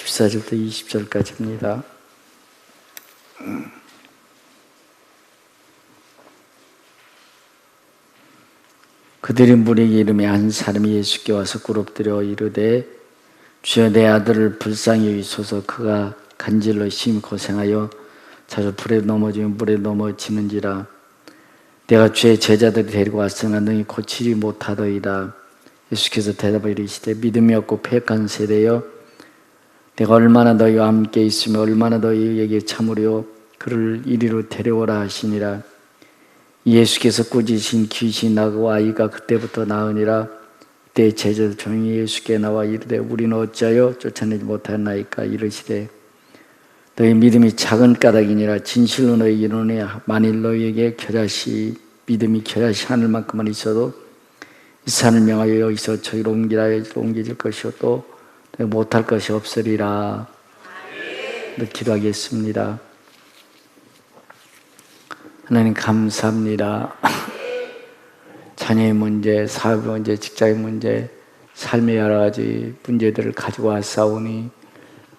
14절부터 20절까지입니다. 그들이 무리에게 이르매 한 사람이 예수께 와서 꿇엎드려 이르되 주여 내 아들을 불쌍히 여기소서. 그가 간질로 심히 고생하여 자주 불에 넘어지면 물에 넘어지는지라. 내가 주의 제자들이 데리고 왔으나 너희 고치지 못하더이다. 예수께서 대답하여 이르시되 믿음이 없고 패역한 세대여, 내가 얼마나 너희와 함께 있으며 얼마나 너희에게 참으려 그를 이리로 데려오라 하시니라. 예수께서 꾸짖으신 귀신이 나고 아이가 그때부터 나으니라. 그때 제자들 조용히 예수께 나와 이르되 우리는 어찌하여 쫓아내지 못하나이까. 이르시되 너희 믿음이 작은 까닭이니라. 진실로 너희 이르노니 만일 너희에게 믿음이 겨자씨 하늘만큼만 있어도 이 산을 명하여 여기서 저기로 옮겨질 것이요 또 못할 것이 없으리라. 기도하겠습니다. 하나님 감사합니다. 자녀의 문제, 사업의 문제, 직장의 문제, 삶의 여러 가지 문제들을 가지고 왔사오니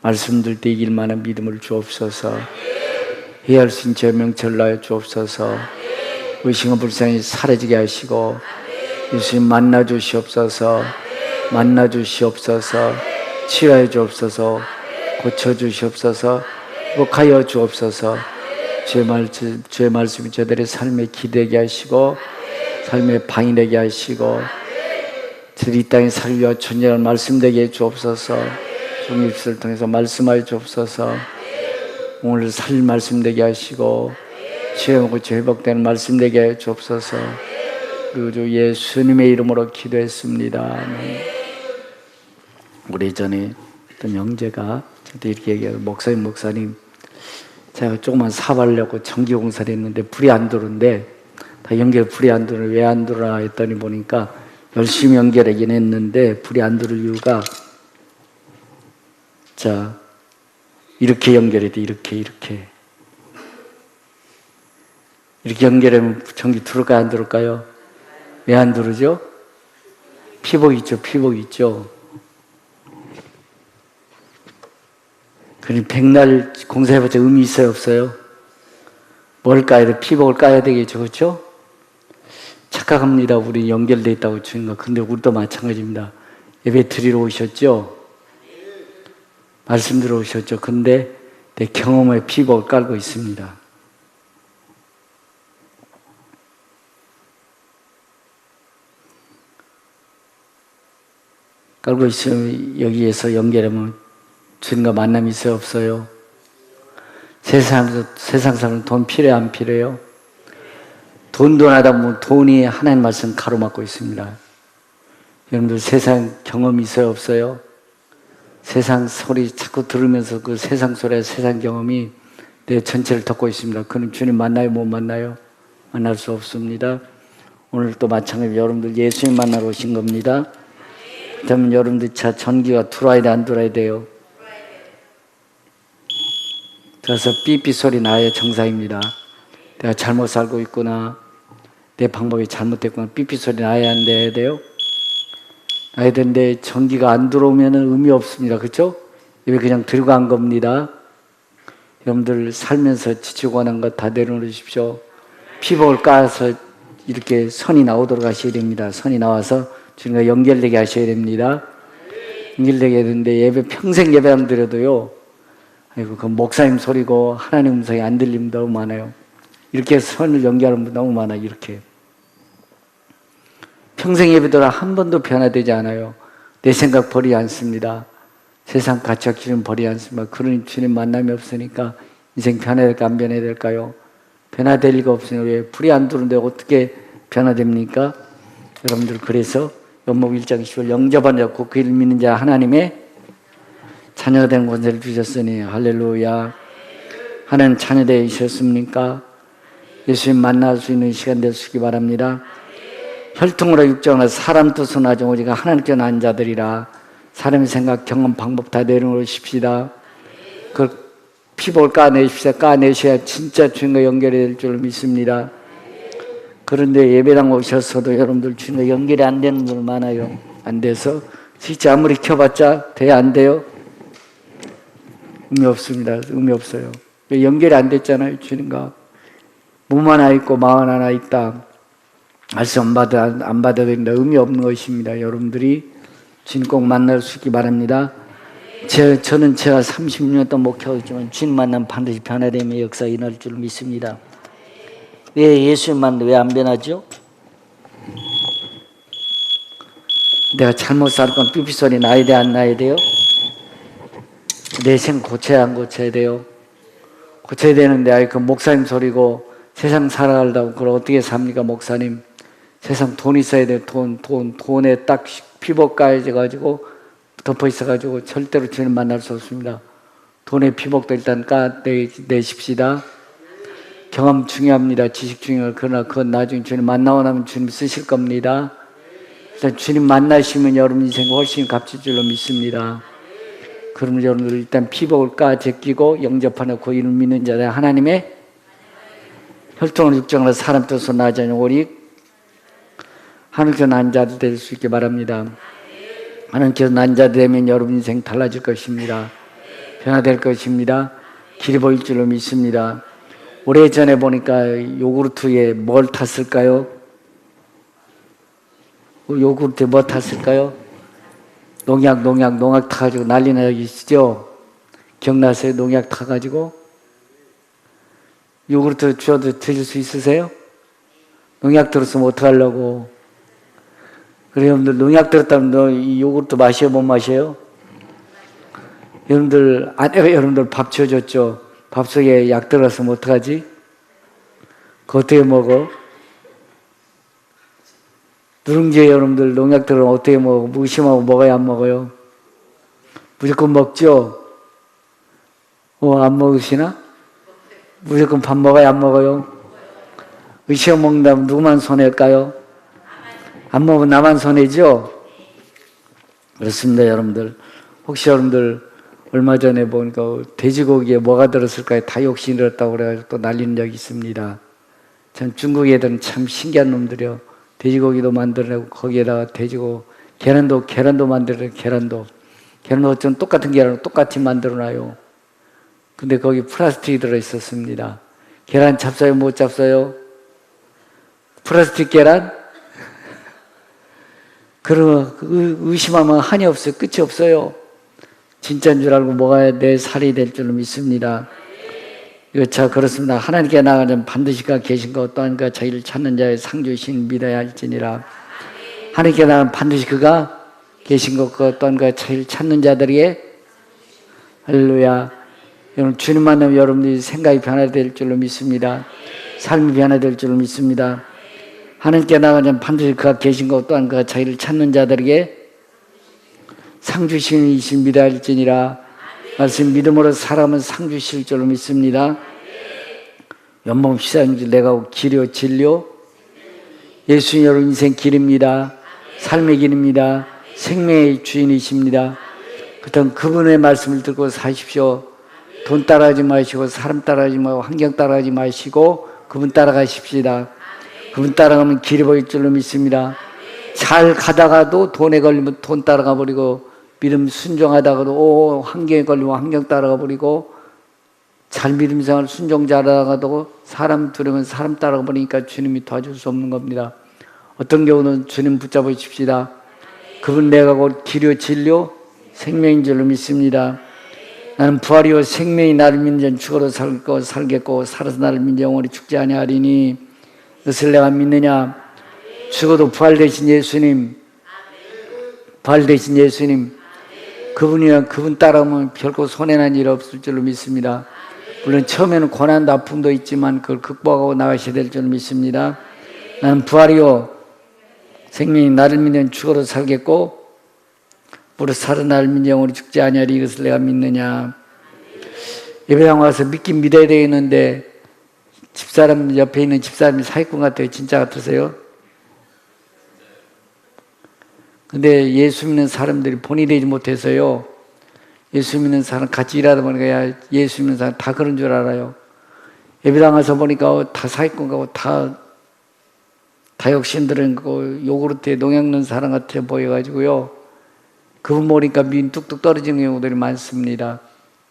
말씀들 때 이길 만한 믿음을 주옵소서. 해야 할 수 있는 죄 명철을 하여 주옵소서. 의심과 불쌍히 사라지게 하시고 예수님 만나 주시옵소서. 만나 주시옵소서. 치유하여 주옵소서. 고쳐 주시옵소서. 회복하여 주옵소서. 주의 말씀이 저들의 삶에 기대게 하시고 삶의 방이 되게 하시고 저들이 이 땅에 살기 위하여 존재하는 말씀 되게 해 주옵소서. 종의 입술을 통해서 말씀하여 주옵소서. 오늘 살 말씀 되게 하시고 치유하고 회복되는 말씀 되게 해 주옵소서. 그리고 주 예수님의 이름으로 기도했습니다. 아멘. 오래전에 어떤 형제가 저한테 이렇게 얘기해요. 목사님 제가 조그만 사업하려고 전기공사를 했는데 불이 안 들어오는데 다 불이 안 들어오는데 왜 안 들어오나 했더니 보니까 열심히 연결하긴 했는데 불이 안 들어올 이유가 이렇게 연결해야 돼. 이렇게 연결하면 전기 들어올까요? 안 들어올까요? 왜 안 들어오죠? 피복 있죠. 그럼 백날 공사해봤자 의미 있어요, 없어요? 뭘 까야 돼? 피복을 까야 되겠죠, 그렇죠? 착각합니다. 우리 연결돼 있다고 주는 거. 근데 우리도 마찬가지입니다. 예배 드리러 오셨죠? 말씀 들어 오셨죠? 근데 내 경험에 피복을 깔고 있습니다. 깔고 있으면 여기에서 연결하면 주님과 만남이 있어요, 없어요? 세상 사람은 돈 필요해요, 안 필요해요? 돈 하다 보면 돈이 하나님 말씀 가로막고 있습니다. 여러분들 세상 경험이 있어요, 없어요? 세상 소리 자꾸 들으면서 그 세상 소리와 세상 경험이 내 전체를 덮고 있습니다. 그럼 주님 만나요, 못 만나요? 만날 수 없습니다. 오늘 또 마찬가지로 여러분들 예수님 만나러 오신 겁니다. 그러면 여러분들 전기가 들어와야 돼, 안 들어와야 돼요? 그래서 삐삐 소리 나야 정상입니다. 내가 잘못 살고 있구나, 내 방법이 잘못됐구나, 삐삐 소리 나야 안 돼야 돼요? 나야 되는데 전기가 안 들어오면 의미 없습니다. 그렇죠? 입에 그냥 들어간 겁니다. 여러분들 살면서 지치고 하는 것 다 내려놓으십시오. 피복을 까서 이렇게 선이 나오도록 하셔야 됩니다. 선이 나와서 주님과 연결되게 하셔야 됩니다. 연결되게 되는데 예배 평생 예배 안 드려도요, 아이고, 그 목사님 소리고 하나님 음성이 안 들리면 너무 많아요. 이렇게 선을 연결하는 분 너무 많아요. 이렇게 평생 예배도라 한 번도 변화되지 않아요. 내 생각 버리지 않습니다. 세상 가치와 기준 버리지 않습니다. 그러니 주님 만남이 없으니까 인생 변해야 될까, 안 변해야 될까요? 변화될 리가 없으니 왜 불이 안 들어오는데 어떻게 변화됩니까? 여러분들 그래서 연목 1장 10절 영접한 자 곧 그를 믿는 자 하나님의 자녀가 된 권세를 주셨으니 할렐루야. 하나님 자녀 되셨습니까? 예수님 만날 수 있는 시간 되시기 바랍니다. 혈통으로 육정으로 사람 뜻은 하지 오직 하나님께 난 자들이라. 사람의 생각, 경험, 방법 다 내려놓으십시다. 그 피복을 까내십시다. 까내셔야 진짜 주님과 연결이 될 줄 믿습니다. 그런데 예배당 오셨어도 여러분들 주님과 연결이 안 되는 분 많아요. 안 돼서 진짜 아무리 켜봤자 돼요, 안 돼요? 의미 없습니다. 의미 없어요. 연결이 안 됐잖아요. 주님과. 몸 하나 있고 마음 하나 있다. 말씀 안 받아도 된다. 의미 없는 것입니다. 여러분들이 주님 꼭 만날 수 있기 바랍니다. 저는 제가 30년 동안 목회하고 있지만 주님 만나면 반드시 변화됨의 역사가 일어날 줄 믿습니다. 왜 예수님 만나면 왜 안 변하죠? 내가 잘못 살 건 삐삐 소리 나야 돼, 안 나야 돼요? 내 생 고쳐야 안 고쳐야 돼요? 고쳐야 되는데, 그 목사님 소리고 세상 살아가려고 그걸 어떻게 삽니까, 목사님? 세상 돈 있어야 돼요. 돈에 딱 피복 까여져가지고 덮어 있어가지고 절대로 주님 만날 수 없습니다. 돈의 피복도 일단 내십시다. 경험 중요합니다. 지식 중요해요. 그러나 그건 나중에 주님 만나고 나면 주님 쓰실 겁니다. 일단 주님 만나시면 여러분 인생 훨씬 값질 줄로 믿습니다. 그러면 여러분들 일단 피복을 제끼고 영접하는 그 이름 믿는 자들 하나님의 혈통을 육정하는 사람 뜻으로 나아지는 오직 하나님께서 난 자들 될 수 있게 바랍니다. 하나님께서 난 자들 되면 여러분 인생 달라질 것입니다. 변화될 것입니다. 길이 보일 줄로 믿습니다. 오래전에 보니까 요구르트에 뭘 탔을까요? 요구르트에 뭐 탔을까요? 농약 타가지고 난리 나시죠? 기억나세요? 농약 타가지고? 요구르트 주어도 드실 수 있으세요? 농약 들었으면 어떡하려고? 그래, 여러분들 농약 들었다면 너 이 요구르트 마셔요? 못 마셔요? 여러분들, 아내가 여러분들 밥 지어줬죠? 밥 속에 약 들었으면 어떡하지? 그거 어떻게 먹어? 누룽지에 여러분들 농약 들으면 어떻게 먹어? 의심하고 먹어야 안 먹어요? 무조건 먹죠? 안 먹으시나? 무조건 밥 먹어야 안 먹어요? 의심 먹는다면 누구만 손해일까요? 안 먹으면 나만 손해죠? 그렇습니다, 여러분들. 혹시 여러분들 얼마 전에 보니까 돼지고기에 뭐가 들었을까요? 다 욕심이 들었다고 그래가지고 또 날리는 적이 있습니다. 참 중국 애들은 참 신기한 놈들이요. 돼지고기도 만들어내고 거기에다가 계란도 만들어내고 계란도 어쩜 똑같은 계란을 똑같이 만들어놔요. 근데 거기 플라스틱이 들어있었습니다. 계란 잡숴요? 못 잡숴요? 플라스틱 계란? 그러면 의심하면 한이 없어요. 끝이 없어요. 진짜인 줄 알고 먹어야 내 살이 될 줄로 믿습니다. 이거 그렇습니다. 하나님께 나가면 반드시 그가 계신 것 또한 그가 자기를 찾는 자의 상주신 믿어야 할지니라. 하나님께 나가면 반드시 그가 계신 것 또한 그가 자기를 찾는 자들에게 할렐루야. 여러분 주님 만나면 여러분들이 생각이 변화될 줄로 믿습니다. 삶이 변화될 줄로 믿습니다. 하나님께 나가면 반드시 그가 계신 것 또한 그가 자기를 찾는 자들에게 상주신이신 믿어야 할지니라. 말씀 믿음으로 사람은 상 주실 줄로 믿습니다. 연봉 시사인지 내가 길이요 진료 예수님 여러분 인생 길입니다. 삶의 길입니다. 생명의 주인이십니다. 그렇다면 그분의 말씀을 듣고 사십시오. 돈 따라하지 마시고 사람 따라하지 마시고 환경 따라하지 마시고 그분 따라가십시다. 그분 따라가면 길이 보일 줄로 믿습니다. 잘 가다가도 돈에 걸리면 돈 따라가 버리고 믿음 순종하다가도 환경에 걸리면 환경 따라가 버리고 잘 믿음 생활 순종 잘하다가도 사람 들으면 사람 따라가 버리니까 주님이 도와줄 수 없는 겁니다. 어떤 경우는 주님 붙잡으십시다. 그분 내가 곧 길이요 진리요 생명인 줄로 믿습니다. 나는 부활이요 생명이 나를 믿는 자는 죽어도 살겠고 살아서 나를 믿는 영원히 죽지 아니하리니 이것을 내가 믿느냐. 죽어도 부활되신 예수님, 부활되신 예수님, 그분 따라오면 결코 손해난 일 없을 줄로 믿습니다. 물론 처음에는 고난도 아픔도 있지만 그걸 극복하고 나가셔야 될 줄로 믿습니다. 나는 부활이요 생명이 나를 믿는 죽어도 살겠고 무릇 살아 나를 믿는 영원히 죽지 아니하리. 이것을 내가 믿느냐. 예배당 와서 믿긴 믿어야 되겠는데 집사람 옆에 있는 집사람이 사기꾼 같아요. 진짜 같으세요? 근데 예수 믿는 사람들이 본이 되지 못해서요. 예수 믿는 사람 같이 일하다 보니까 예수 믿는 사람 다 그런 줄 알아요. 예배당 와서 보니까 다 사기꾼 같고 다 욕심들은 거 요구르트에 농약 넣은 사람 같아 보여가지고요. 그분 보니까 민 뚝뚝 떨어지는 경우들이 많습니다.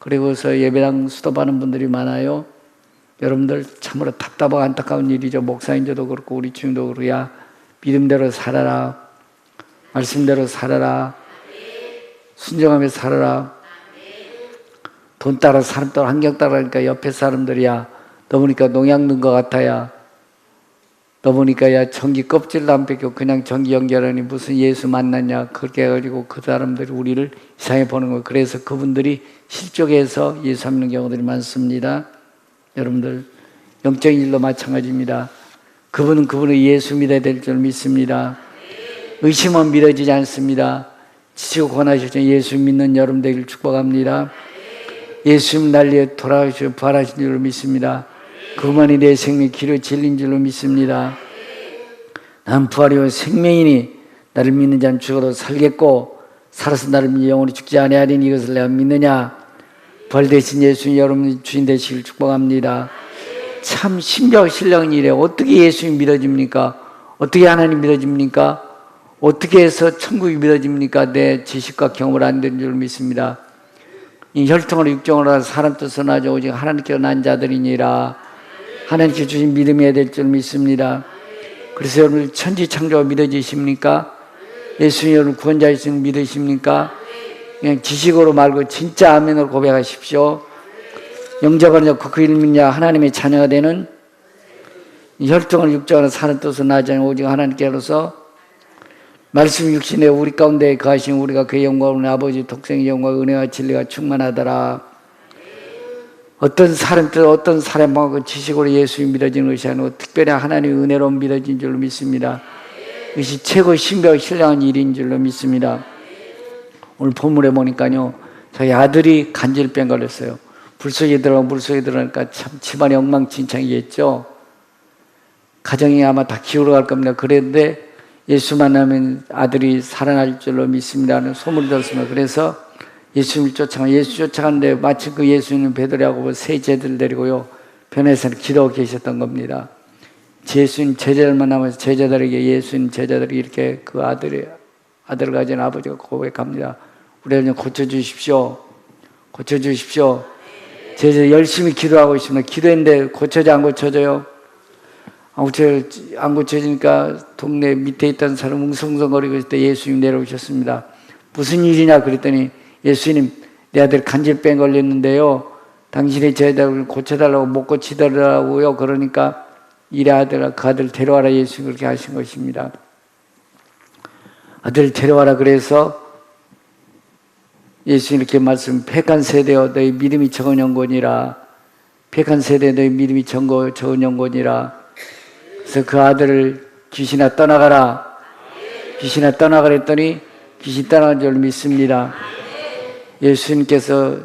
그리고서 예배당 수도받는 분들이 많아요. 여러분들 참으로 답답하고 안타까운 일이죠. 목사님들도 그렇고 우리 주님도 그렇고, 야 믿음대로 살아라, 말씀대로 살아라, 순종하며 살아라. 돈 따라 사람 따라 환경 따라하니까 옆에 사람들이야 너 보니까 농약 넣은 것 같아야, 너 보니까 야 전기 껍질도 안 뺏겨 그냥 전기 연결하니 무슨 예수 만났냐, 그렇게 해가지고 그 사람들이 우리를 이상해 보는 거예요. 그래서 그분들이 실족해서 예수 믿는 경우들이 많습니다. 여러분들 영적인 일도 마찬가지입니다. 그분은 그분의 예수 믿어야 될 줄 믿습니다. 의심은 믿어지지 않습니다. 지치고 고난하시죠. 예수 믿는 여러분 되기를 축복합니다. 예수님 난리에 돌아가시고 부활하신 줄로 믿습니다. 그만이 내 생명의 길을 진리인 줄로 믿습니다. 난 부활이요 생명이니 나를 믿는 자는 죽어도 살겠고 살아서 나를 믿는 영원히 죽지 아니하리니 이것을 내가 믿느냐. 부활 대신 예수님 여러분의 주인 되시길 축복합니다. 참 심정 신령한 일에 어떻게 예수님 믿어집니까? 어떻게 하나님 믿어집니까? 어떻게 해서 천국이 믿어집니까? 내 지식과 경험을 안 되는 줄 믿습니다. 이 혈통으로 육정으로 하는 사람 뜻은 아주 오직 하나님께서 난 자들이니라. 하나님께 주신 믿음해야 될 줄 믿습니다. 그래서 여러분 천지창조가 믿어지십니까? 예수님 여러분 구원자이신 믿으십니까? 그냥 지식으로 말고 진짜 아멘으로 고백하십시오. 영접하느냐 그를 믿냐 하나님의 자녀가 되는 혈통을 육정으로 사는 뜻은 나지 않고 오직 하나님께로서 말씀 육신에 우리 가운데 거하신 우리가 그의 영광을 아버지 독생의 영광 은혜와 진리가 충만하더라. 어떤 사람들 어떤 사람하고 지식으로 예수님 믿어지는 것이 아니고 특별히 하나님의 은혜로 믿어진 줄로 믿습니다. 이것이 최고 신비하고 신령한 일인 줄로 믿습니다. 오늘 본문에 보니까요 자기 아들이 간질병 걸렸어요. 물속에 들어가니까 참 집안이 엉망진창이겠죠. 가정이 아마 다 기울어갈 겁니다. 그런데 예수 만나면 아들이 살아날 줄로 믿습니다는 소문을 들었습니다. 그래서 예수님을 예수 쫓아가는데 마침 그 예수님 베드로하고 세 제자들 데리고요 변에서 기도하고 계셨던 겁니다. 예수님 제자들 만나면서 제자들에게 예수님 제자들이 이렇게 그 아들을 가진 아버지가 고백합니다. 우리를 고쳐주십시오. 고쳐주십시오. 제자 열심히 기도하고 있습니다. 기도했는데 고쳐져 안 고쳐져요? 안 고쳐지니까 동네 밑에 있던 사람 웅성웅성거리고 있을 때 예수님 내려오셨습니다. 무슨 일이냐 그랬더니 예수님 내 아들 간질병 걸렸는데요 당신의 제자들을 고쳐달라고 못 고치더라고요. 그러니까 이래 아들 그 아들 데려와라. 예수님 그렇게 하신 것입니다. 아들 데려와라 그래서 예수님 이렇게 말씀 폐간 세대여 너희 믿음이 적은 영혼이라. 폐간 세대 너희 믿음이 적은 영혼이라. 그래서 그 아들을 귀신아 떠나가라. 귀신아 떠나가라 했더니 귀신 떠나간 줄 믿습니다. 예수님께서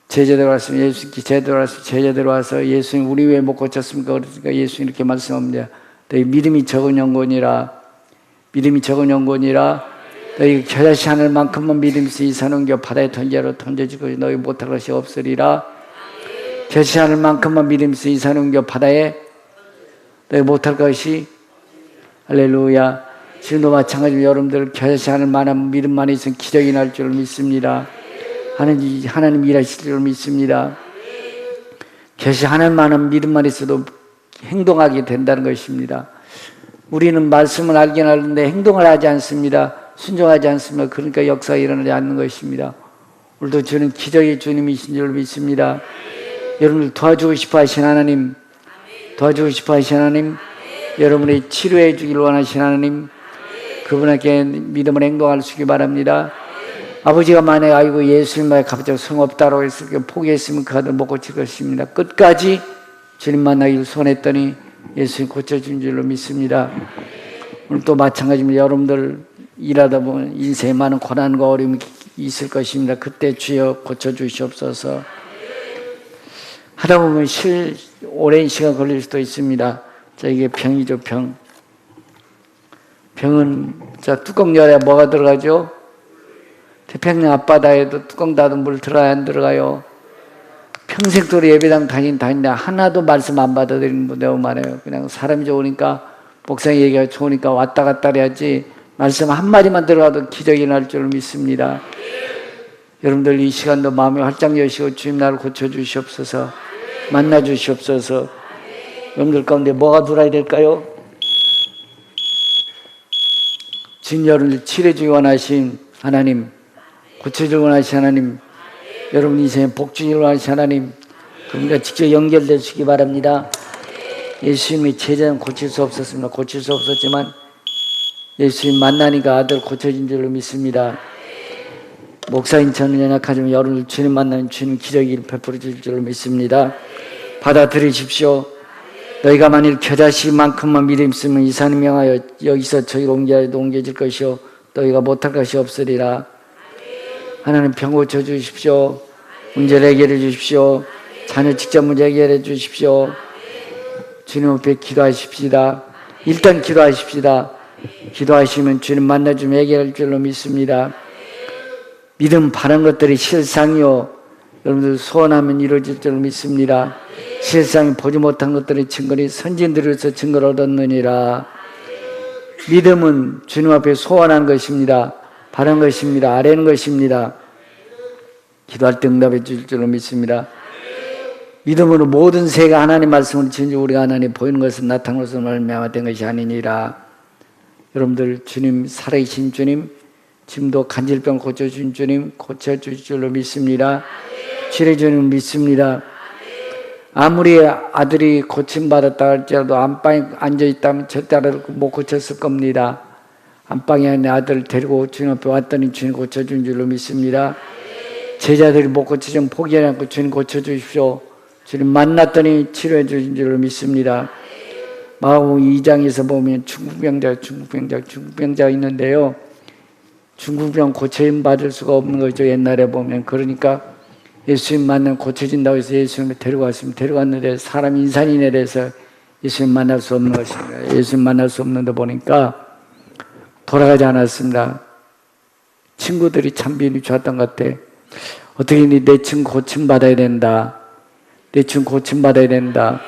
제자들 왔으면 제자들 와서 예수님 우리 왜 못 고쳤습니까? 그러니까 예수님 이렇게 말씀합니다. 너희 믿음이 적은 영혼이라. 믿음이 적은 영혼이라. 너희 겨자씨 하늘 만큼만 믿음 있어 이 산은겨 바다에 던져지고 너희 못할 것이 없으리라. 겨자씨 하늘 만큼만 믿음 있어 이 산은겨 바다에 너희 못할 것이 할렐루야. 지금도 마찬가지로 여러분들 겨자씨 하늘 만한 믿음만 있으면 기적이 날 줄 믿습니다. 하나님 일하실 줄 믿습니다. 겨자씨 하늘만한 믿음만 있어도 행동하게 된다는 것입니다. 우리는 말씀을 알긴 하는데 행동을 하지 않습니다. 순종하지 않습니다. 그러니까 역사가 일어나지 않는 것입니다. 오늘도 주는 기적의 주님이신 줄 믿습니다. 여러분을 도와주고 싶어 하신 하나님, 도와주고 싶어 하신 하나님, 여러분의 치료해 주기를 원하신 하나님, 그분에게 믿음을 행동할 수 있기 바랍니다. 아버지가 만약에 아이고 예수님만 갑자기 성없다고 했을 때 포기했으면 그 아들 못 고칠 것입니다. 끝까지 주님 만나기를 소원했더니 예수님 고쳐준 줄로 믿습니다. 오늘 또 마찬가지입니다. 여러분들 일하다 보면 인생에 많은 고난과 어려움이 있을 것입니다. 그때 주여 고쳐주시옵소서. 하다 보면 오랜 시간 걸릴 수도 있습니다. 자, 이게 병이죠, 병. 병은, 자, 뚜껑 열어야 뭐가 들어가죠? 태평양 앞바다에도 뚜껑 닫은 물 들어가야 안 들어가요? 평생도록 예배당 다니는데 하나도 말씀 안 받아들이는 분 너무 많아요. 그냥 사람이 좋으니까, 목사님 얘기가 좋으니까 왔다 갔다 해야지, 말씀 한마디만 들어가도 기적이 날 줄 믿습니다. 여러분들 이 시간도 마음에 활짝 여시고 주님 나를 고쳐주시옵소서. 만나주시옵소서. 여러분들 가운데 뭐가 들어야 될까요? 주님 여러분을 치료해주기 원하신 하나님, 고쳐주기 원하신 하나님, 여러분 인생에 복 주기 원하신 하나님, 그분과 직접 연결되시기 바랍니다. 예수님의 제자는 고칠 수 없었습니다. 고칠 수 없었지만 예수님 만나니까 아들 고쳐진 줄로 믿습니다. 목사인 저는 연약하지만 여러분을 주님 만나면 주님 기적을 베풀어 줄 줄로 믿습니다. 받아들이십시오. 너희가 만일 겨자씨만큼만 믿음 있으면 이 산을 명하여 여기서 저기로 옮겨도 옮겨질 것이요 너희가 못할 것이 없으리라. 하나님 병 고쳐주십시오. 문제를 해결해 주십시오. 자녀 직접 문제 해결해 주십시오. 주님 앞에 기도하십시다. 일단 기도하십시다. 기도하시면 주님 만나주면 해결할 줄로 믿습니다. 믿음 바란 것들이 실상이요 여러분들 소원하면 이루어질 줄로 믿습니다. 실상이 보지 못한 것들의 증거를 선진들에서 증거를 얻었느니라. 믿음은 주님 앞에 소원한 것입니다. 바란 것입니다. 아뢰는 것입니다. 기도할 때 응답해 줄 줄로 믿습니다. 믿음으로 모든 세가 하나님 말씀을 진주 우리가 하나님 보이는 것은 나타난 것은 말미암아 된 것이 아니니라. 여러분들 주님 살아계신 주님, 지금도 간질병 고쳐주신 주님 고쳐주실 줄로 믿습니다. 치료주님 믿습니다. 아무리 아들이 고침받았다 할지라도 안방에 앉아있다면 절대 못 고쳤을 겁니다. 안방에 있는 아들을 데리고 주님 앞에 왔더니 주님 고쳐준 줄로 믿습니다. 제자들이 못 고치면 포기하지 않고 주님 고쳐주십시오. 주님 만났더니 치료해 주신 줄로 믿습니다. 마가복음 2장에서 보면 중국병자가 있는데요. 중국병 고쳐임 받을 수가 없는 거죠. 옛날에 보면. 그러니까 예수님 만나면 고쳐진다고 해서 예수님을 데려갔습니다. 데려갔는데 사람 인산인에 대해서 예수님 만날 수 없는 것입니다. 예수님 만날 수 없는데 보니까 돌아가지 않았습니다. 친구들이 참 비운이 좋았던 것 같아. 어떻게 내 친구 고침받아야 된다. 내 친구 고침받아야 된다.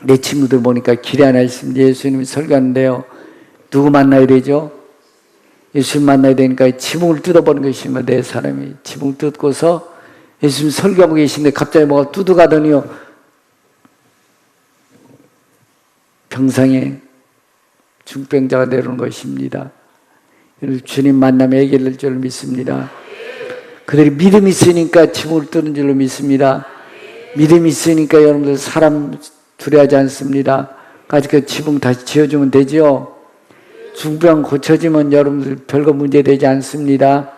내 친구들 보니까 길에 하나 있습니다. 예수님이 설교하는데요. 누구 만나야 되죠? 예수님 만나야 되니까 지붕을 뜯어버린 것입니다. 내 사람이 지붕 뜯고서 예수님 설교하고 계신데 갑자기 뭐가 두둑하더니요. 병상에 중병자가 내려오는 것입니다. 주님 만나면 해결될 줄 믿습니다. 그들이 믿음이 있으니까 지붕을 뚫는 줄로 믿습니다. 믿음이 있으니까 여러분들 사람 두려워하지 않습니다. 그 지붕 다시 지어주면 되죠. 중병 고쳐지면 여러분들 별거 문제되지 않습니다.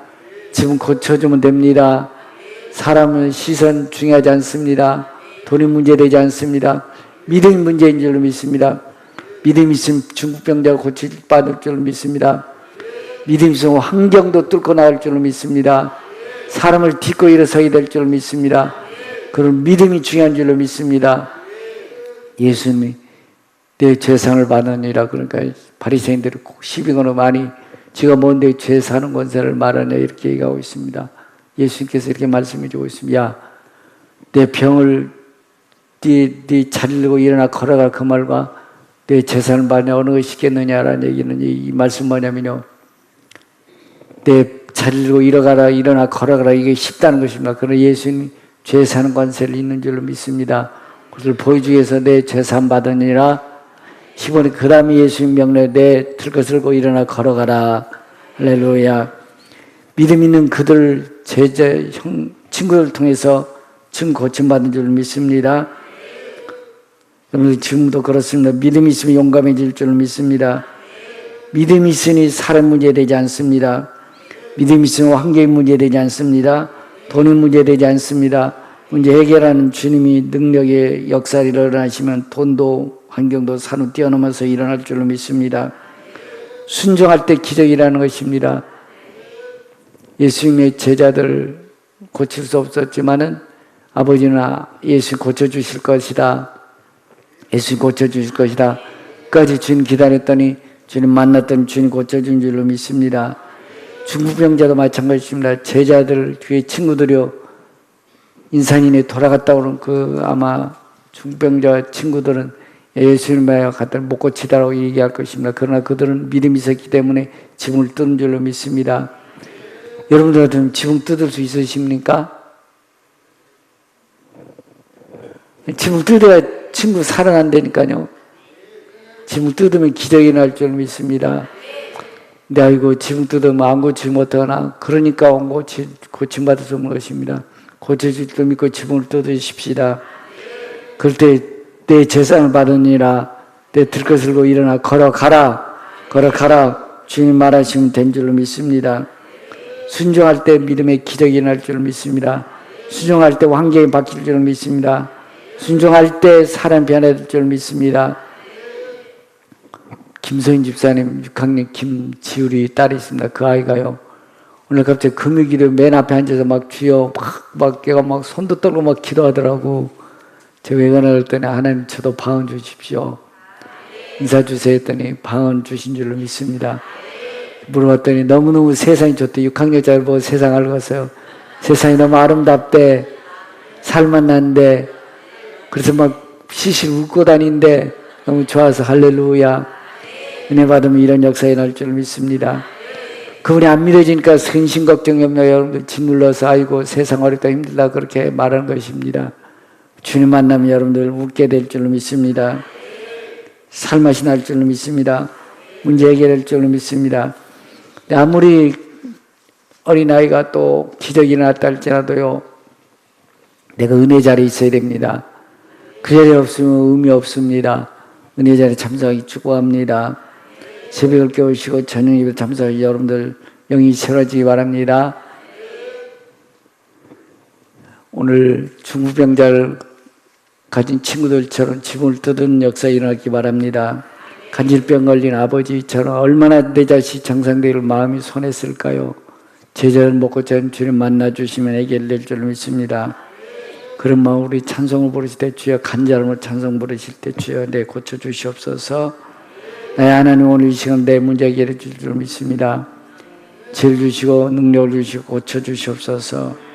지붕 고쳐주면 됩니다. 사람은 시선 중요하지 않습니다. 돈이 문제되지 않습니다. 믿음이 문제인 줄로 믿습니다. 믿음이 있으면 중국병자가 고쳐받을 줄로 믿습니다. 믿음이 있으면 환경도 뚫고 나갈 줄로 믿습니다. 사람을 딛고 일어서야 될 줄로 믿습니다. 그런 믿음이 중요한 줄로 믿습니다. 예수님이 내 죄상을 받으니라. 그러니까 바리새인들이 시비 거는 많이 지가 뭔데 죄 사는 권세를 말하냐 이렇게 얘기하고 있습니다. 예수님께서 이렇게 말씀해 주고 있습니다. 야, 내 병을 네 자리고 일어나 걸어갈 그 말과 내 재산을 받으냐 어느 것이 있겠느냐라는 얘기는 이 말씀 뭐냐면요. 내 자리고 일어나 걸어가라 이게 쉽다는 것입니다. 그러나 예수님 죄 사는 권세를 있는 줄로 믿습니다. 그것을 보여주기 위해서 내 재산 받으니라. 10번에 그 다음에 예수님 명령에 내 들것 들고 일어나 걸어가라. 할렐루야. 믿음 있는 그들 제자 친구들을 통해서 증거 고침받은 줄 믿습니다. 여러분 지금도 그렇습니다. 믿음이 있으면 용감해질 줄 믿습니다. 믿음이 있으니 사람 문제되지 않습니다. 믿음이 있으면 환경이 문제되지 않습니다. 돈이 문제되지 않습니다. 문제 해결하는 주님이 능력의 역사를 일어나시면 돈도 환경도 산후 뛰어넘어서 일어날 줄로 믿습니다. 순종할 때 기적이라는 것입니다. 예수님의 제자들 고칠 수 없었지만은 아버지는 예수 고쳐주실 것이다. 예수 고쳐주실 것이다. 끝까지 주님 기다렸더니 주님 만났더니 주님 고쳐준 줄로 믿습니다. 중국병자도 마찬가지입니다. 제자들 뒤에 친구들이요. 인산인에 돌아갔다 오는 그 아마 중병자 친구들은 예수님에 갖다 못 고치다라고 얘기할 것입니다. 그러나 그들은 믿음이 있었기 때문에 지붕을 뚫은 줄로 믿습니다. 여러분들 같으면 지붕 뜯을 수 있으십니까? 지붕 뜯어야 친구 사랑한다니까요. 지붕 뜯으면 기적이 날 줄 믿습니다. 근데 아이고 지붕 뜯으면 안 고치면 어떡하나. 그러니까 고침받을 수 없는 것입니다. 고쳐질 줄 믿고 지붕을 뜯으십시다. 그럴 때 내 재산을 받으니라. 내 들것을 들고 일어나 걸어가라. 주님 말하시면 된 줄로 믿습니다. 순종할 때 믿음의 기적이 날 줄 믿습니다. 순종할 때 환경이 바뀔 줄 믿습니다. 순종할 때 사람 변화될 줄 믿습니다. 김소인 집사님 6학년 김지율이 딸이 있습니다. 그 아이가요, 오늘 갑자기 금요일에 맨 앞에 앉아서 막 주여 막 걔가 막 손도 떨고 막 기도하더라고. 제가 왜 그러나 그랬더니 하나님 저도 방언 주십시오. 인사 주세요 했더니 방언 주신 줄로 믿습니다. 물어봤더니 너무너무 세상이 좋대. 6학년짜리 보고 세상 알겠어요. 세상이 너무 아름답대. 살만 난데. 그래서 막 시실 웃고 다닌데 너무 좋아서 할렐루야. 은혜 받으면 이런 역사에 날 줄 믿습니다. 그분이 안 믿어지니까 근심 걱정이 없냐 여러분들 짓눌러서 아이고 세상 어렵다 힘들다 그렇게 말하는 것입니다. 주님 만나면 여러분들 웃게 될 줄로 믿습니다. 살맛이 날 줄로 믿습니다. 문제 해결될 줄로 믿습니다. 아무리 어린아이가 또 기적이 났다 할지라도요, 내가 은혜 자리에 있어야 됩니다. 그 자리에 없으면 의미 없습니다. 은혜 자리에 참석하기 축복합니다. 새벽을 깨우시고 저녁 예배 참석하기 여러분들 영이 새로워지기 바랍니다. 오늘 중부병자를 가진 친구들처럼 지붕을 뜯은 역사가 일어나기 바랍니다. 간질병 걸린 아버지처럼 얼마나 내 자식 정상되기를 마음이 손했을까요? 제자를 먹고 전 주님 만나주시면 해결될 줄 믿습니다. 그런 마음으로 우리 찬송을 부르실 때 주여, 간절함으로 찬송 부르실 때 주여 내 고쳐주시옵소서. 나의 하나님 오늘 이 시간 내 문제 해결해 줄 줄 믿습니다. 지혜를 주시고 능력을 주시고 고쳐주시옵소서.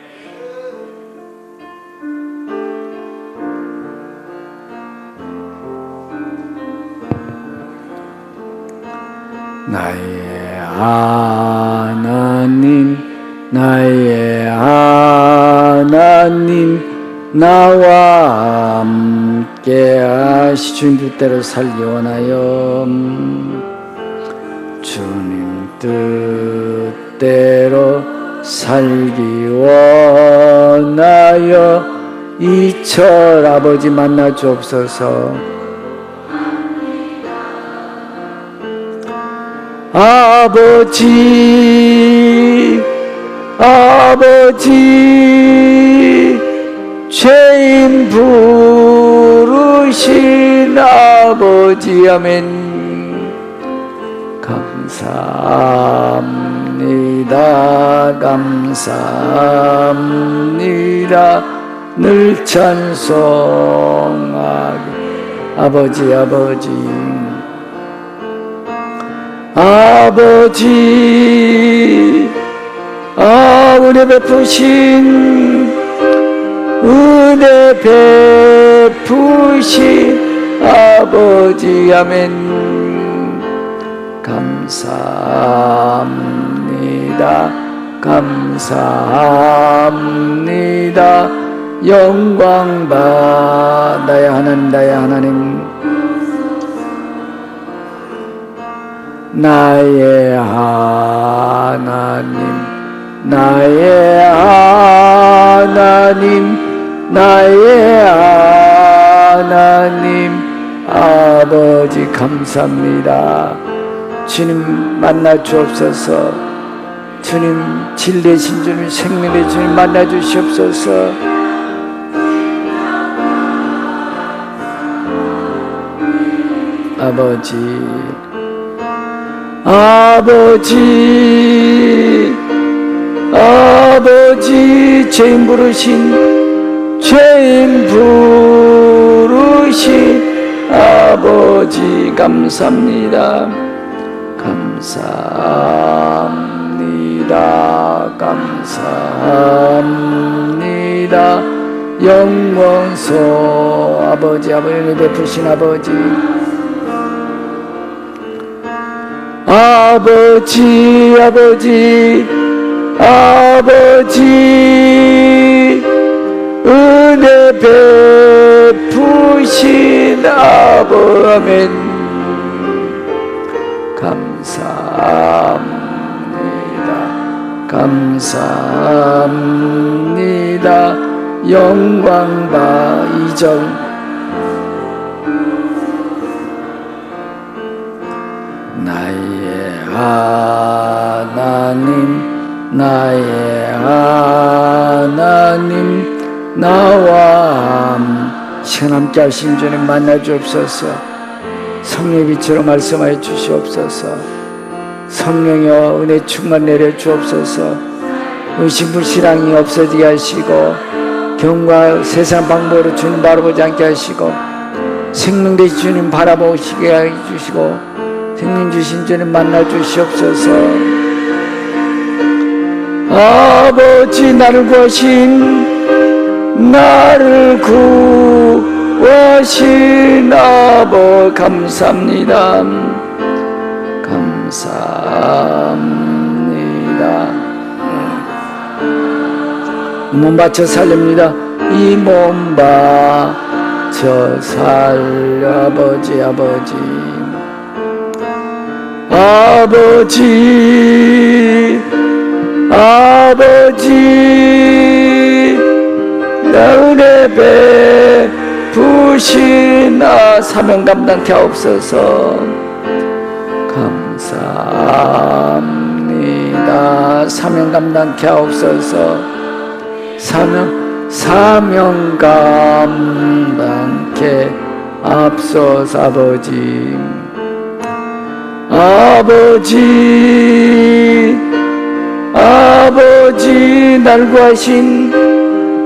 나의 하나님, 나의 하나님, 나와 함께 하시. 주님 뜻대로 살기 원하여, 주님 뜻대로 살기 원하여 이철 아버지 만나 주옵소서. 아버지, 아버지, 죄인 부르신 아버지, 아멘. 감사합니다, 감사합니다. 늘 찬송하게. 아버지, 아버지, 아버지, 은혜 베푸신, 은혜 베푸신 아버지, 아멘. 감사합니다, 감사합니다. 영광 받아야 하나님, 나의 하나님, 나의 하나님, 나의 하나님, 나의 하나님, 아버지 감사합니다. 주님 만나 주옵소서. 주님 진리신 주님, 생명의 주님 만나 주시옵소서. 아버지, 아버지, 아버지, 죄인 부르신, 죄인 부르신 아버지 감사합니다, 감사합니다, 감사합니다. 영광소 아버지, 아버지 베푸신 아버지, 아버지, 아버지, 아버지 은혜 베푸신 아멘. 감사합니다. 감사합니다. 영광 바 이전 나의 하나님, 나의 하나님, 나와 시간 함께 하신 주님 만나 주옵소서. 성령의 빛으로 말씀하여 주시옵소서. 성령여 은혜 충만 내려 주옵소서. 의심불신앙이 없어지게 하시고 경과 세상 방법으로 주님 바라보지 않게 하시고 생명 되신 주님 바라보시게 해주시고 생명 주신 주님 만나 주시옵소서. 아버지 나를 구하신 아버 감사합니다. 감사합니다. 이 몸 바쳐 살립니다. 이 몸 바쳐 살려 아버지 나 은혜 베푸신 사명 감당케 하옵소서. 감사합니다. 사명 감당케 하옵소서. 사명 감당케 앞서서 아버지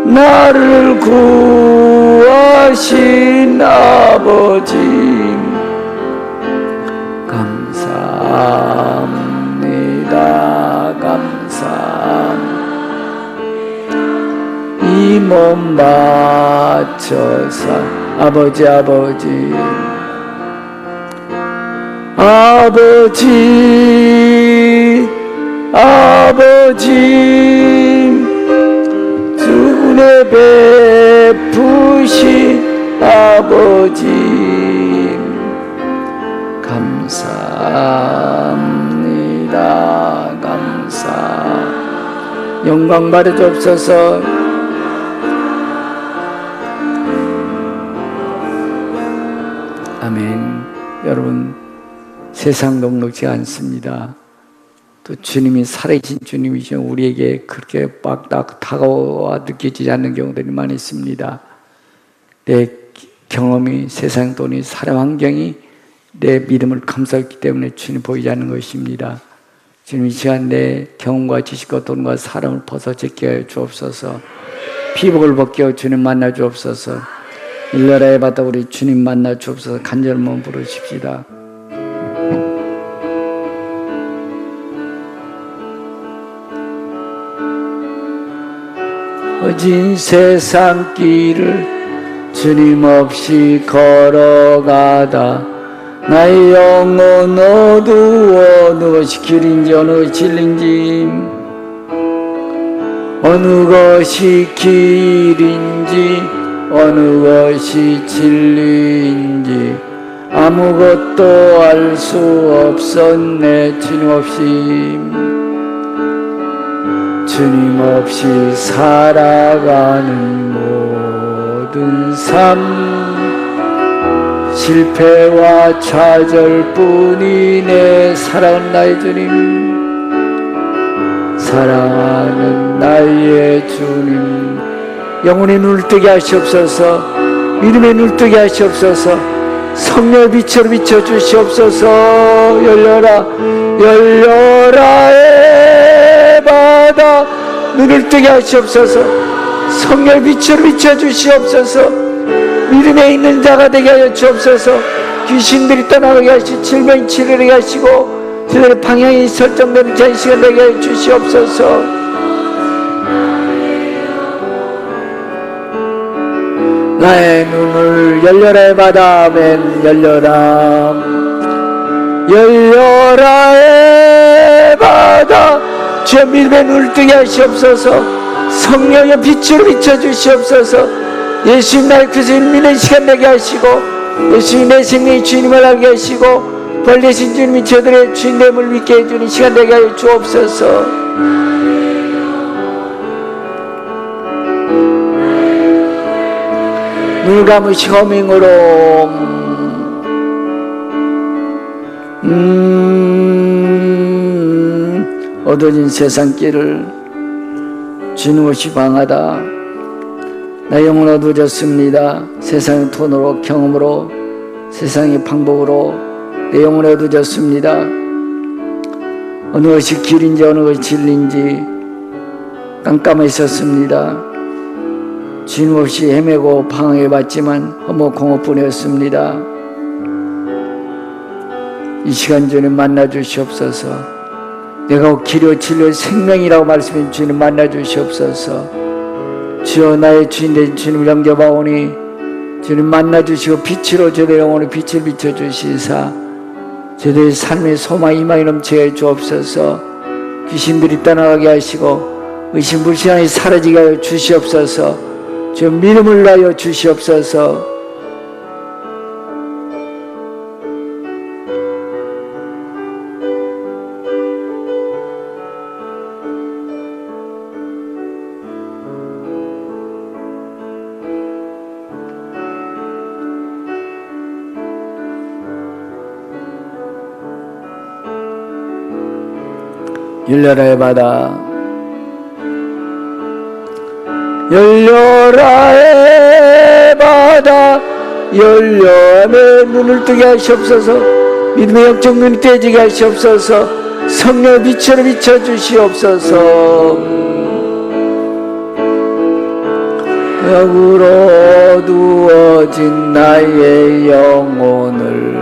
나를 구하신 아버지 감사합니다. 이 몸 바쳐서 아버지 은혜 베푸신 아버지 감사합니다. 영광 받아 주옵소서. 아멘. 여러분 세상 녹록지 않습니다. 또 주님이 살아계신 주님이시면 우리에게 그렇게 막 다가와 느껴지지 않는 경우들이 많이 있습니다. 내 경험이 세상 또는 사람 환경이 내 믿음을 감싸기 때문에 주님 보이지 않는 것입니다. 주님 이 시간 내 경험과 지식과 돈과 사람을 벗어 제게 하여 주옵소서. 피복을 벗겨 주님 만나 주옵소서. 일나라에 받아 우리 주님 만나 주옵소서. 간절히 한번 부르십시다. 어진 세상 길을 주님 없이 걸어가다 나의 영혼 어두워 어느 것이 길인지 어느 것이 진리인지 어느 것이 길인지 어느 것이 진리인지 아무것도 알 수 없었네. 주님 없이 살아가는 모든 삶 실패와 좌절뿐이네. 사랑하는 나의 주님, 사랑하는 나의 주님, 영혼의 눈을 뜨게 하시옵소서. 믿음의 눈을 뜨게 하시옵소서. 성령의 빛으로 비춰주시옵소서. 열려라 열려라의 바다 눈을 뜨게 하시옵소서. 성령의 빛으로 비춰주시옵소서. 믿음에 있는 자가 되게 하여 주옵소서. 귀신들이 떠나가게 하시고 질병이 치료되게 하시고 그들의 방향이 설정되는 자의식을 되게 하여 주시옵소서. 나의 눈을 열려라 받아. 아멘. 열려라 열려라의 바다 주여 믿음의 눈을 뜨게 하시옵소서. 성령의 빛으로 비춰주시옵소서. 예수님 나의 구주를 믿는 시간 되게 하시고, 예수님 내 생명의 주님을 알게 하시고, 벌레신 주님이 저들의 주인됨을 믿게 해주는 시간 되게 하여 주옵소서. 눈을 감으시고 허밍으로 어두워진 세상길을 주는 것이 방하다. 나 영혼 어두워졌습니다. 세상의 톤으로, 경험으로, 세상의 방법으로 내 영혼이 어두워졌습니다. 어느 것이 길인지 어느 것이 진리인지 깜깜해 있었습니다. 주님 없이 헤매고 방황해봤지만 허무공허뿐이었습니다. 이 시간 주님 만나주시옵소서. 내가 길이요 진리요 생명이라고 말씀해 주님 만나주시옵소서. 주여 나의 주인 되신 주님을 영접하오니 주님 만나주시고 빛으로 저들의 영혼의 빛을 비춰주시사 저들의 삶의 소망 희망이 넘치게 해 주옵소서. 귀신들이 떠나가게 하시고 의심불신함이 사라지게 하여 주시옵소서. 주여 믿음을 하여 주시옵소서. 열려라의 바다, 열려라의 바다, 열려 내 눈을 뜨게 하시옵소서. 믿음의 영적 눈이 떼지게 하시옵소서. 성령의 빛으로 비춰주시옵소서. 역으로 어두워진 나의 영혼을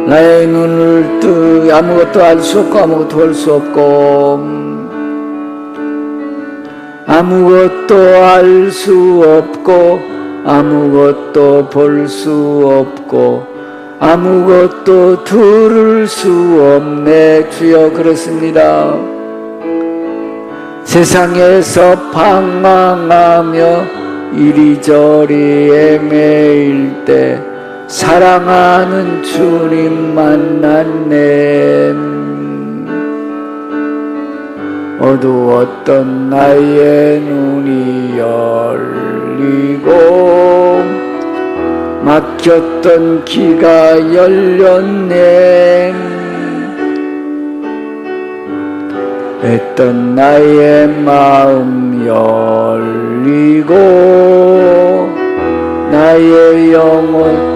나의 눈을 뜨 아무것도 알 수 없고 아무것도 볼 수 없고 아무것도 알 수 없고 아무것도 볼 수 없고 아무것도 들을 수 없네. 주여 그렇습니다. 세상에서 방황하며 이리저리 헤매일 때 사랑하는 주님 만났네. 어두웠던 나의 눈이 열리고 막혔던 귀가 열렸네. 했던 나의 마음 열리고 나의 영혼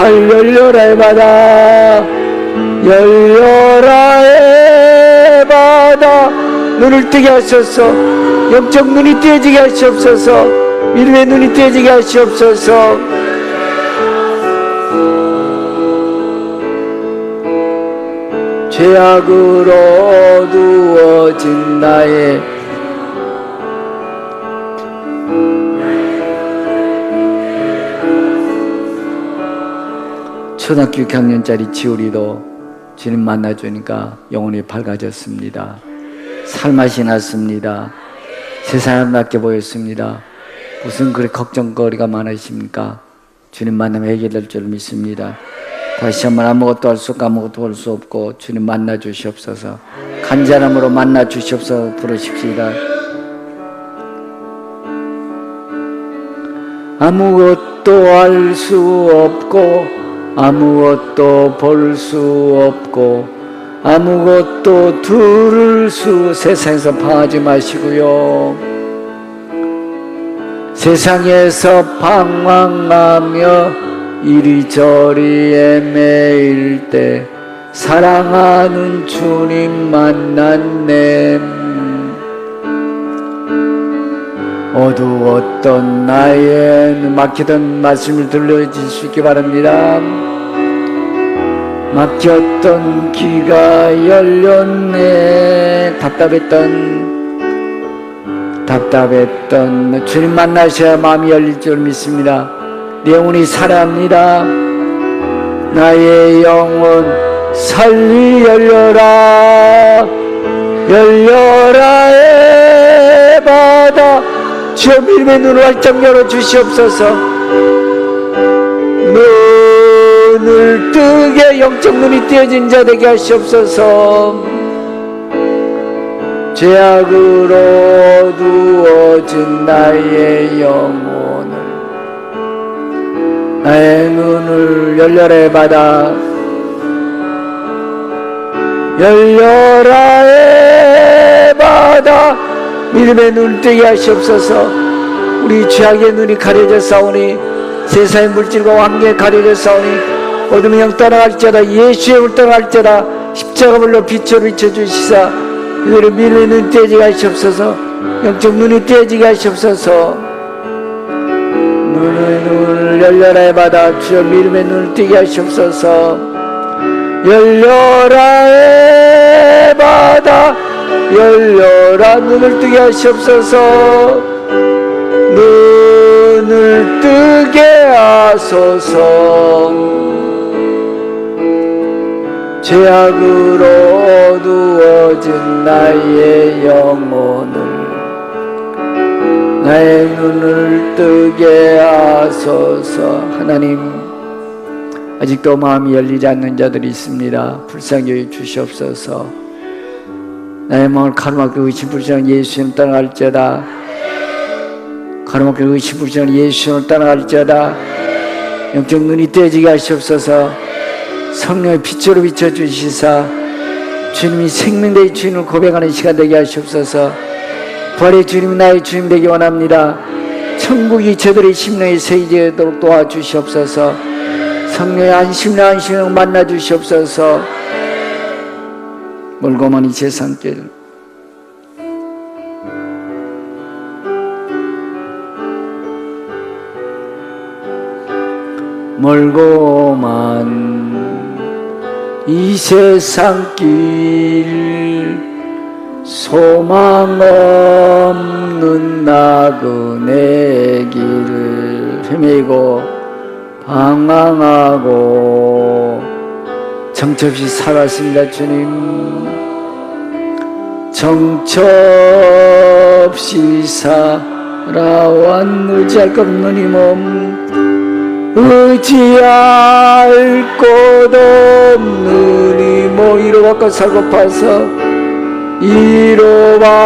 열려라의 바다, 열려라의 바다, 눈을 뜨게 하소서. 영적 눈이 떼지게 하시옵소서. 믿음의 눈이 떼지게 하시옵소서. 죄악으로 어두워진 나의 초등학교 6학년짜리 지우리도 주님 만나주니까 영혼이 밝아졌습니다. 살맛이 났습니다. 세상이 아름답게 보였습니다. 무슨 그리 걱정거리가 많으십니까? 주님 만나면 해결될 줄 믿습니다. 다시 한번 아무것도 할 수 없고 아무것도 볼 수 없고 주님 만나주시옵소서. 간절함으로 만나주시옵소서 부르십시다. 아무것도 알 수 없고 아무것도 볼 수 없고 아무것도 들을 수 세상에서 방하지 마시고요. 세상에서 방황하며 이리저리 헤매일 때 사랑하는 주님 만났네. 어두웠던 나의 막히던 말씀을 들려주실 수 있기 바랍니다. 막혔던 귀가 열렸네. 답답했던 주님 만나셔야 마음이 열릴 줄 믿습니다. 내 영혼이 살아합니다. 나의 영혼 살리 열려라. 열려라 에바다 주여 믿음의 눈을 활짝 열어주시옵소서. 눈을 뜨게 영적 눈이 띄어진 자 되게 하시옵소서. 죄악으로 어두워진 나의 영혼을 나의 눈을 열려라 에바다 열려라 에바다 믿음의 눈을 뜨게 하시옵소서. 우리 죄악의 눈이 가려져 싸우니 세상의 물질과 환경에 가려져 싸우니 어둠의 영 떠나갈지어다 예수의 물 떠나갈지어다 십자가 불로 빛으로 비춰주시사 이들의 믿음의 눈이 떼지게 하시옵소서. 영적 눈이 떼지게 하시옵소서. 눈을 열려라 에바다 주여 믿음의 눈을 뜨게 하시옵소서. 열려라 에바다 열려라 눈을 뜨게 하시옵소서. 눈을 뜨게 하소서. 죄악으로 어두워진 나의 영혼을 나의 눈을 뜨게 하소서. 하나님, 아직도 마음이 열리지 않는 자들이 있습니다. 불쌍히 여겨 주시옵소서. 나의 마음을 가로막고 의심불신한 예수님 떠나갈지어다. 가로막고 의심불신한 예수님을 떠나갈지어다. 영적 눈이 떼지게 하시옵소서. 성령의 빛으로 비춰주시사 주님이 생명대의 주인을 고백하는 시간 되게 하시옵소서. 부활의 주님이 나의 주님 되기 원합니다. 천국이 저들의 심령에 새기도록 도와주시옵소서. 성령의 안심을 만나주시옵소서. 멀고 먼 이 세상길 멀고 먼 이 세상길 소망 없는 나그네 길을 헤매고 방황하고 정처없이 살았습니다. 주님, 정처없이 살아왔 의지할 것 없는 이 몸, 의지할 곳 없는 이 몸 이로받고 살고파서 이로받고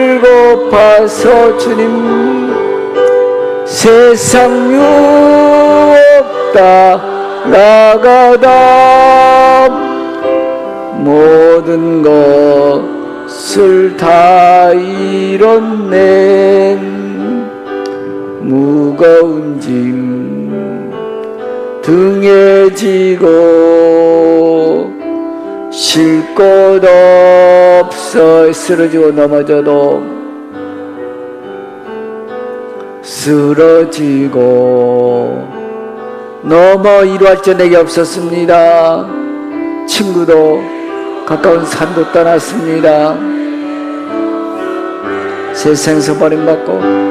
살고파서 주님 세상 유혹 따라가다 모든 것을 다 잃어낸 무거운 짐 등에 지고 쉴 곳 없어 쓰러지고 넘어져도 쓰러지고 넘어 이루할 줄 내게 없었습니다. 친구도 가까운 산도 떠났습니다. 세상에서 버림받고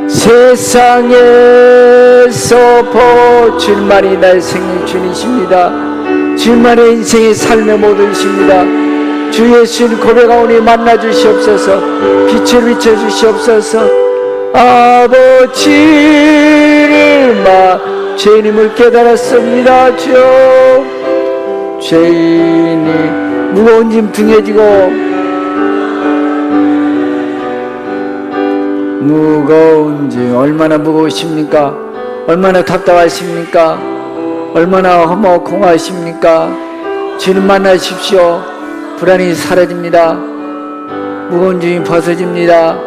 세상에서 주님만이 나의 생명 주님이십니다. 주님만의 인생의 삶의 모든이십니다. 주 예수님 고백하오니 만나주시옵소서. 빛을 비춰주시옵소서. 아버지를 죄인임을 깨달았습니다. 주여, 죄인이 무거운 짐 등에 지고 무거운 짐 얼마나 무거우십니까? 얼마나 답답하십니까? 얼마나 공허하십니까? 주님 만나십시오. 불안이 사라집니다. 무거운 짐이 벗어집니다.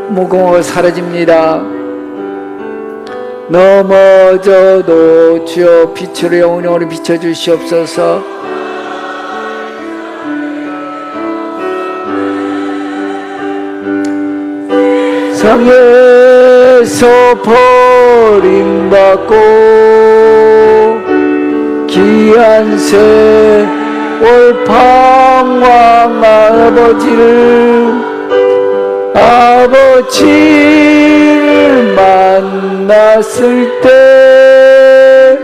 무거운 사라집니다. 넘어져도 주여 빛으로 영원히 비춰주시옵소서. 세상에서 버림받고 귀한 세월 방황한 아버지를 만났을 때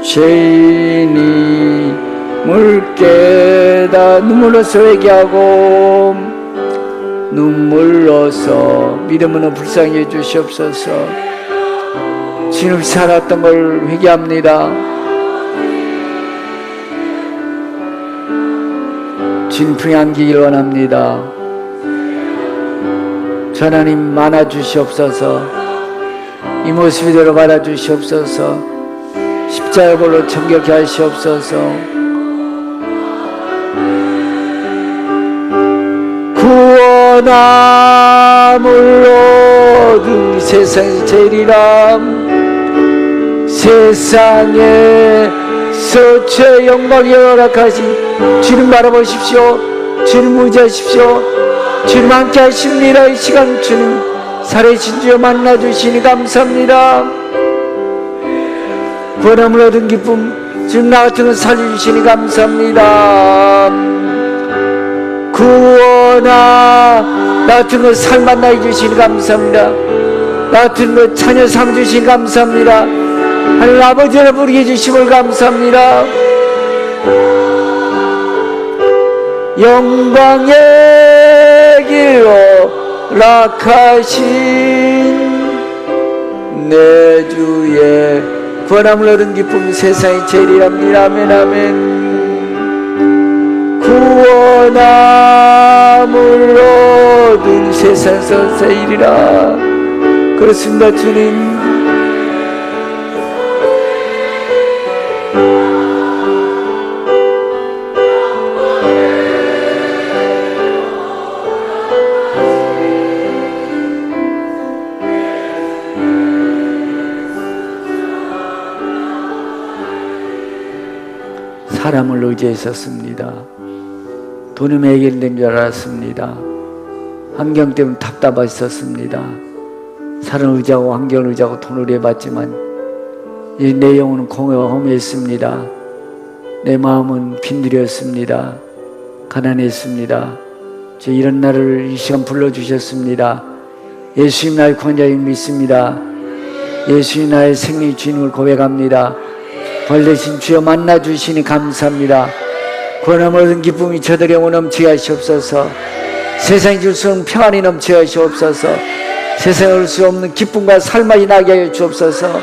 죄인임을 깨닫았습니다. 눈물로써 회개하고 눈물로써 믿음으로 불쌍히 해주시옵소서. 주님 살았던 걸 회개합니다. 주님 품에 안기길 원합니다. 주 하나님 만나 주시옵소서. 이 모습 이대로 받아 주시옵소서. 십자가 볼로 정결케 하시옵소서. 구원함을 얻은 세상의 제일이라. 세상에서 죄 영광에 허락하신 주님 바라보십시오. 주님 의지하십시오. 주님 함께 하십니다. 이 시간 주님 살아계신 주여 만나주시니 감사합니다. 구원함을 얻은 기쁨 주님 나 같은 거 살려주시니 감사합니다. 구원아 나 같은 거 살 만나게 주시니 감사합니다. 나 같은 거 자녀 삼주시니 감사합니다. 하나님 아버지를 부르게 해주심을 감사합니다. 영광의 길로 락하신 내 주의 구원함을 얻은 기쁨 세상의 제일이랍니다. 아멘 아멘. 구원함을 얻은 세상에서 제일이라. 그렇습니다 주님. 사람을 의지했었습니다. 돈이 해결된 줄 알았습니다. 환경 때문에 답답했었습니다. 사람을 의지하고 환경을 의지하고 돈을 해봤지만 내 영혼은 공허와 험했습니다. 내 마음은 빈들였습니다. 가난했습니다. 저 이런 날을 이 시간 불러주셨습니다. 예수님 나의 구원자님 믿습니다. 예수님 나의 생명의 주님을 고백합니다. 벌대신 주여 만나주시니 감사합니다. 구원함을 얻은 기쁨이 저들의 영혼 넘치게 하시옵소서. 세상이 줄 수 없는 평안이 넘치게 하시옵소서. 세상에 올 수 없는 기쁨과 살맛이 나게 하여 주옵소서.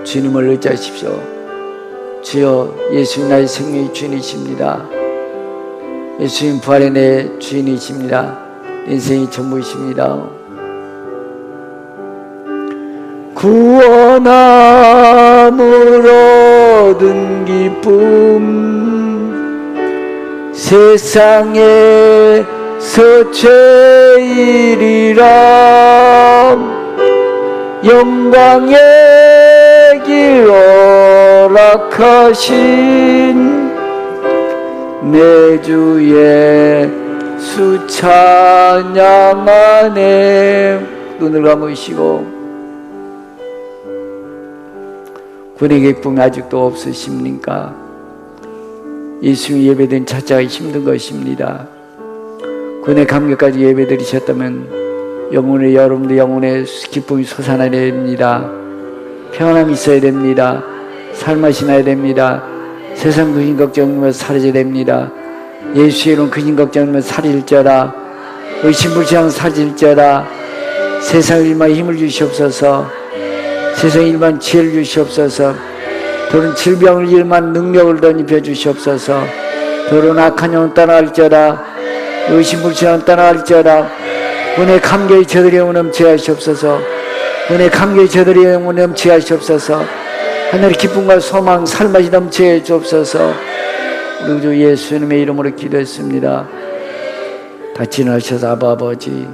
주님을 의지하십시오. 주여 예수님 나의 생명의 주인이십니다. 예수님 부활의 내 주인이십니다. 인생의 전부이십니다. 구원함을 얻은 기쁨 세상에서 제일이라. 영광의 길로 락하신 내 주의 수 찬양하네. 눈을 감으시고 구원의 기쁨이 아직도 없으십니까? 예수님 예배드린 자체가 힘든 것입니다. 구원의 감격까지 예배드리셨다면 영혼의 여러분들 영혼의 기쁨이 솟아나야 됩니다. 평안함이 있어야 됩니다. 살맛이 나야 됩니다. 세상 근심 걱정이면 사라져야 됩니다. 예수의 이름 근심 걱정이면 사라질지어다. 의심불신하면 사라질지어다. 세상 일만 힘을 주시옵소서. 세상 일만 지혜를 주시옵소서. 더러운 질병을 일만 능력을 덧입혀 주시옵소서. 더러운 악한 영혼 떠나갈지어다. 의심불신하면 떠나갈지어다. 은혜 감격이 저들의 영혼 넘치게 하시옵소서. 은혜 감격이 저들의 영혼 넘치게 하시옵소서. 하늘의 기쁨과 소망 살맛이 넘치게 주옵소서. 우리 주 예수님의 이름으로 기도했습니다. 다 지나셔서 아바 아버지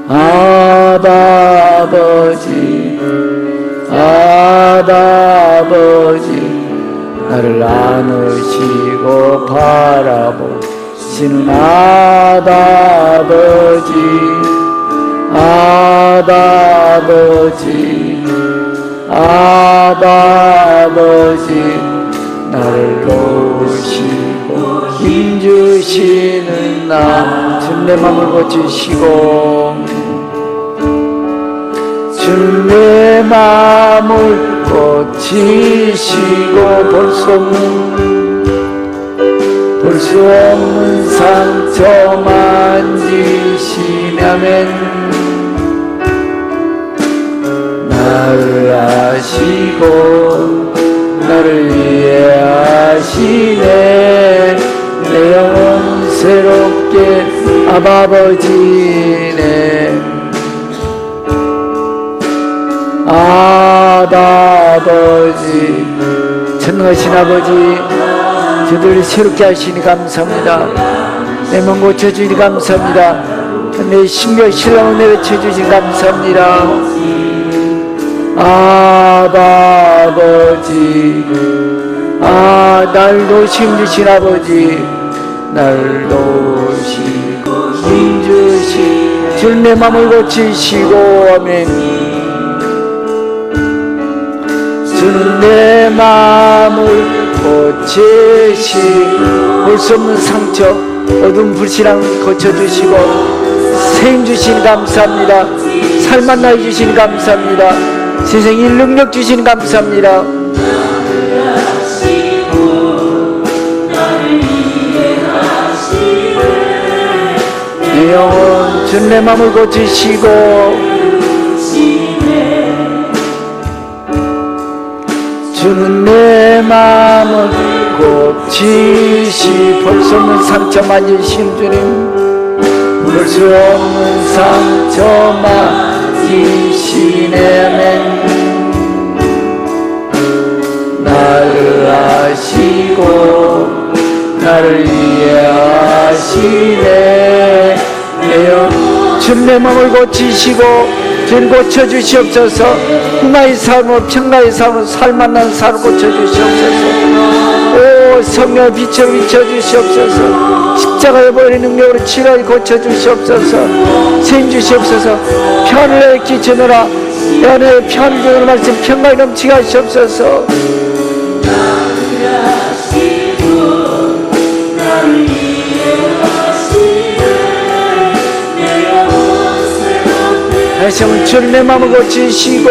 아바 아버지 아바 아버지 나를 안으시고 바라보시는 아바 아버지 아바 아버지 아바 아버지 나를 놓으시고 주옵소서나. 주님 내 마음을 고치시고 주님 내 마음을 고치시고 볼 수 없는 상처 만지시냐면 나를 아시고 나를 이해하시네. 내 영혼 새롭게 아바 아버지네. 아바 아버지, 전능하신 아버지, 저들을 새롭게 하시니 감사합니다. 내 몸 고쳐주시니 감사합니다. 내 신경 신랑을 내려쳐주시니 감사합니다. 아바 아버지, 날 노심 주신 아버지, 날 노시고 힘주시 주는 내 마음을 고치시고 아멘. 주는 내 마음을 고치시고 볼 수 없는 상처 어두운 불신앙 고쳐주시고 생 주신 감사합니다. 살만 나이 주신 감사합니다. 세상에 능력 주신 감사합니다. 내 영혼 주는 내 마음을 고치시고 주는 내 마음을 고치시 볼 수 없는 상처 만지신 주님 볼 수 없는 상처 만지시네. 나를 아시고 나를 이해하시네. 주님 내 마음을 고치시고 주님 고쳐주시옵소서. 흥하의 삶으로 평가의 삶으로 살만난 삶을 고쳐주시옵소서. 오 성령의 빛으로 비춰주시옵소서. 십자가의 보혈의 능력으로 치료하여 고쳐주시옵소서. 생 주시옵소서. 편을 끼치느라 내 안에 편을 주는 말씀 평강이 넘치게 하시옵소서. 다시 한번 주는 내 마음을 고치시고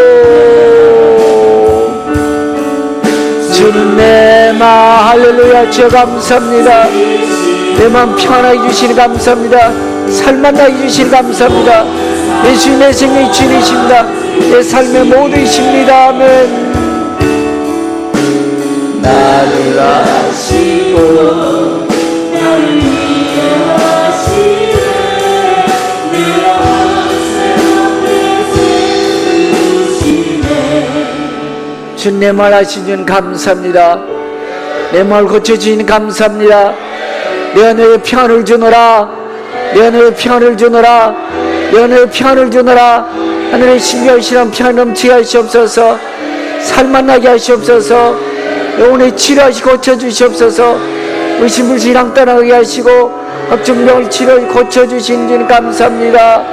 주는 내 마음 할렐루야 주여 감사합니다. 내 마음 편하게 주시니 감사합니다. 살만나게 주시니 감사합니다. 예수님 내 생명의 주님이십니다. 내 삶의 모두이십니다. 아멘. 나를 아시고 나를 이해하시네. 주님 내 말 하신 줄 감사합니다. 내 말 고쳐주시니 감사합니다. 내 안에 평안을 주노라. 내 안에 평안을 주노라. 내 안에 평안을 주노라. 하늘의 신비하시는 평안 넘치게 하시옵소서. 살만나게 하시옵소서. 영혼의 치료하시고 고쳐주시옵소서. 의심불신앙 떠나게 하시고 합중병을 치료 고쳐주신 줄 감사합니다.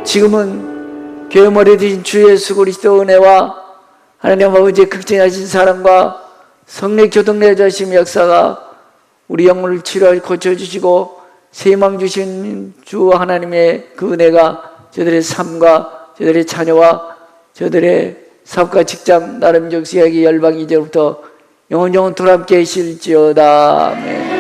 지금은 교회 머리 되신 주 예수 그리스도 은혜와 하나님 아버지의 극진하신 사랑과 성령 교통 내주신 역사가 우리 영혼을 치료하여 고쳐주시고 세망 주신 주 하나님의 그 은혜가 저들의 삶과 저들의 자녀와 저들의 사업과 직장 나름적 시야기 열방 이제부터 영원토록 함께 계실지어다. 아멘.